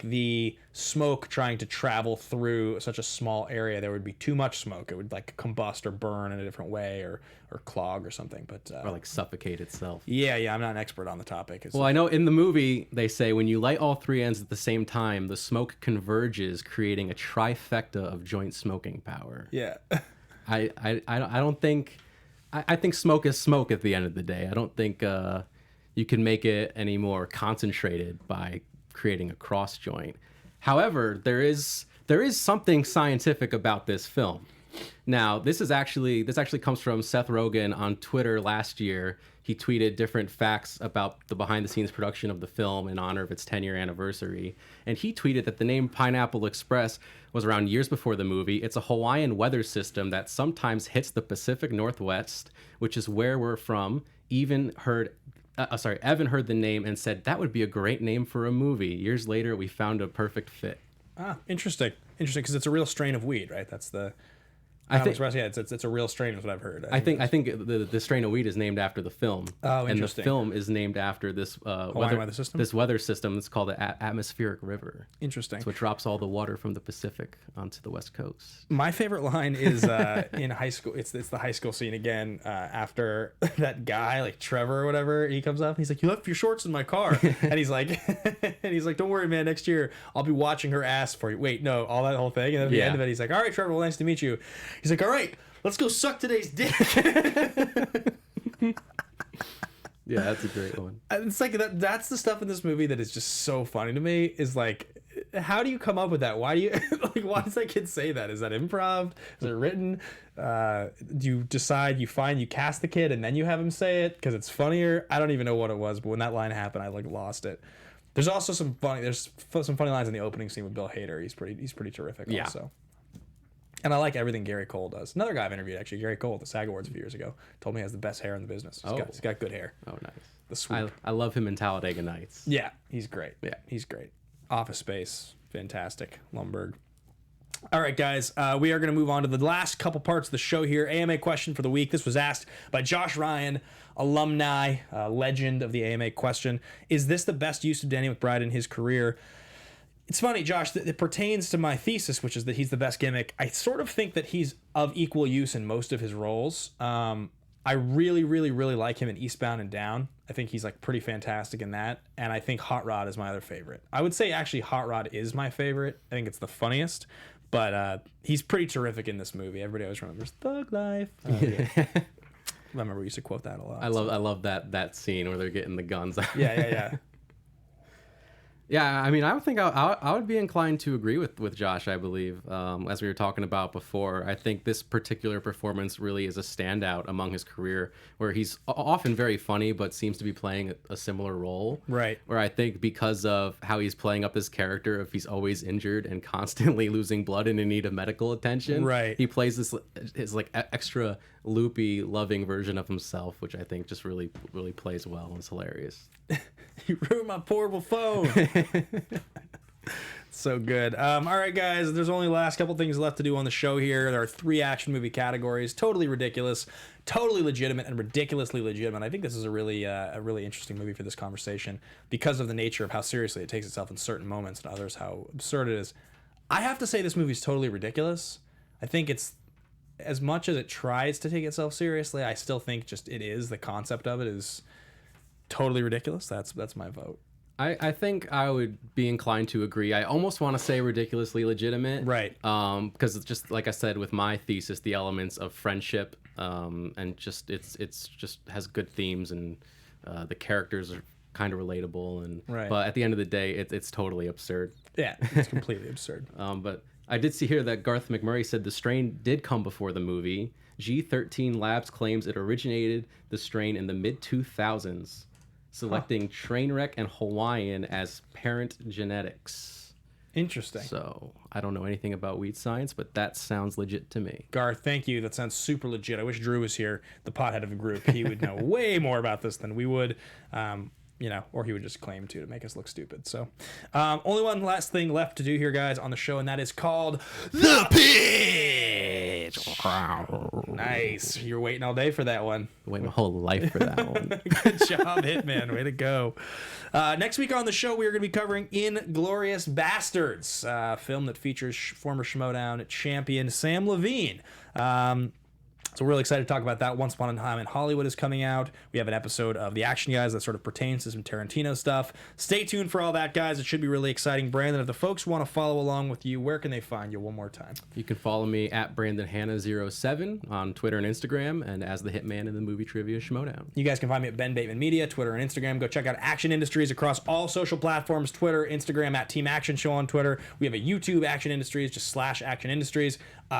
the smoke trying to travel through such a small area, there would be too much smoke. It would like combust or burn in a different way or clog or something. But Or like suffocate itself. yeah, I'm not an expert on the topic. Well, I know in the movie they say when you light all 3 ends at the same time, the smoke converges, creating a trifecta of joint smoking power. Yeah. I don't think I think smoke is smoke at the end of the day. I don't think you can make it any more concentrated by creating a cross joint. However, there is something scientific about this film. Now, this actually comes from Seth Rogen on Twitter last year. He tweeted different facts about the behind-the-scenes production of the film in honor of its 10-year anniversary. And he tweeted that the name Pineapple Express was around years before the movie. It's a Hawaiian weather system that sometimes hits the Pacific Northwest, which is where we're from. Evan heard the name and said, "That would be a great name for a movie." Years later, we found a perfect fit. Ah, interesting, because it's a real strain of weed, right? That's the. I think it's a real strain, is what I've heard. I think the strain of weed is named after the film. Oh, and interesting. the film is named after this weather system? This weather system. It's called the Atmospheric River. Interesting. It's what drops all the water from the Pacific onto the West Coast. My favorite line is in high school. It's the high school scene again. After that guy, like Trevor or whatever, he comes up and he's like, "You left your shorts in my car," and he's like, "Don't worry, man. Next year I'll be watching her ass for you." Wait, no, all that whole thing, and then at the end of it, he's like, "All right, Trevor, well, nice to meet you." He's like, "All right, let's go suck today's dick." Yeah, that's a great one. It's like that's the stuff in this movie that is just so funny to me. Is like, how do you come up with that? Why do you why does that kid say that? Is that improv? Is it written? Do you decide you cast the kid and then you have him say it because it's funnier? I don't even know what it was, but when that line happened, I lost it. There's also some funny lines in the opening scene with Bill Hader. He's pretty terrific. Yeah. Also. And I like everything Gary Cole does. Another guy I've interviewed, actually, Gary Cole at the SAG Awards a few years ago, told me he has the best hair in the business. He's got good hair. Oh, nice. The swoop. I love him in Talladega Nights. Yeah, he's great. Yeah. He's great. Office Space. Fantastic. Lumberg. All right, guys, we are going to move on to the last couple parts of the show here. AMA question for the week. This was asked by Josh Ryan, alumni, legend of the AMA question. Is this the best use of Danny McBride in his career? It's funny, Josh, that it pertains to my thesis, which is that he's the best gimmick. I sort of think that he's of equal use in most of his roles. I really, really, really like him in Eastbound and Down. I think he's like pretty fantastic in that. And I think Hot Rod is my other favorite. I would say actually Hot Rod is my favorite. I think it's the funniest. But he's pretty terrific in this movie. Everybody always remembers Thug Life. Yeah. I remember we used to quote that a lot. I love that scene where they're getting the guns out. Yeah. Yeah, I mean, I would think I would be inclined to agree with Josh, I believe. As we were talking about before, I think this particular performance really is a standout among his career, where he's often very funny, but seems to be playing a similar role. Right. Where I think because of how he's playing up his character, if he's always injured and constantly losing blood and in need of medical attention, right, he plays his like extra loopy, loving version of himself, which I think just really, really plays well and is hilarious. You ruined my portable phone. So good. All right, guys, there's only the last couple things left to do on the show here. There are 3 action movie categories: totally ridiculous, totally legitimate, and ridiculously legitimate. I think this is a really interesting movie for this conversation because of the nature of how seriously it takes itself in certain moments and others how absurd it is. I have to say this movie's totally ridiculous. I think it's, as much as it tries to take itself seriously, I still think just it is, the concept of it is totally ridiculous. That's my vote. I think I would be inclined to agree. I almost want to say ridiculously legitimate. Right. Because it's just, like I said, with my thesis, the elements of friendship, and just it's just has good themes, and the characters are kind of relatable, and right. But at the end of the day, it's totally absurd. Yeah, it's completely absurd. But I did see here that Garth McMurray said the strain did come before the movie. G13 Labs claims it originated the strain in the mid-2000s, selecting Trainwreck and Hawaiian as parent genetics. Interesting. So I don't know anything about weed science, but that sounds legit to me. Garth, thank you. That sounds super legit. I wish Drew was here, the pothead of the group. He would know way more about this than we would. Or he would just claim to make us look stupid. So, only one last thing left to do here, guys, on the show, and that is called The Pitch. Nice. You're waiting all day for that one. Waiting my whole life for that one. Good job, Hitman. Way to go. Next week on the show, we are going to be covering Inglourious Bastards, a film that features former Schmoedown champion Sam Levine. So we're really excited to talk about that. Once Upon a Time in Hollywood is coming out. We have an episode of The Action Guys that sort of pertains to some Tarantino stuff. Stay tuned for all that, guys. It should be really exciting. Brandon, if the folks want to follow along with you, where can they find you one more time? You can follow me at BrandonHanna07 on Twitter and Instagram, and as the Hitman in the movie trivia Schmoedown. You guys can find me at Ben Bateman Media, Twitter and Instagram. Go check out Action Industries across all social platforms, Twitter, Instagram, at Team Action Show on Twitter. We have a YouTube, Action Industries, just / Action Industries.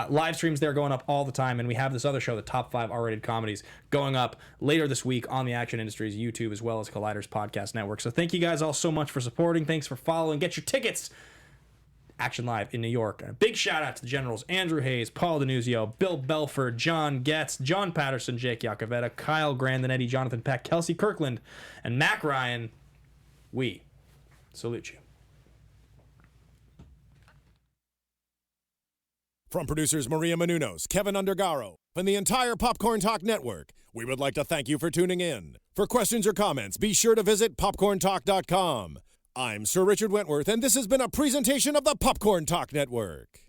Live streams there going up all the time, and we have this other show, the Top 5 R-rated comedies, going up later this week on the Action Industries YouTube as well as Collider's podcast network. So thank you guys all so much for supporting. Thanks for following. Get your tickets. Action Live in New York. And a big shout out to the Generals Andrew Hayes, Paul Denuzio, Bill Belford, John Getz, John Patterson, Jake Iacovetta, Kyle Grandinetti, Jonathan Peck, Kelsey Kirkland, and Mac Ryan. We salute you. From producers Maria Menounos, Kevin Undergaro, and the entire Popcorn Talk Network, we would like to thank you for tuning in. For questions or comments, be sure to visit popcorntalk.com. I'm Sir Richard Wentworth, and this has been a presentation of the Popcorn Talk Network.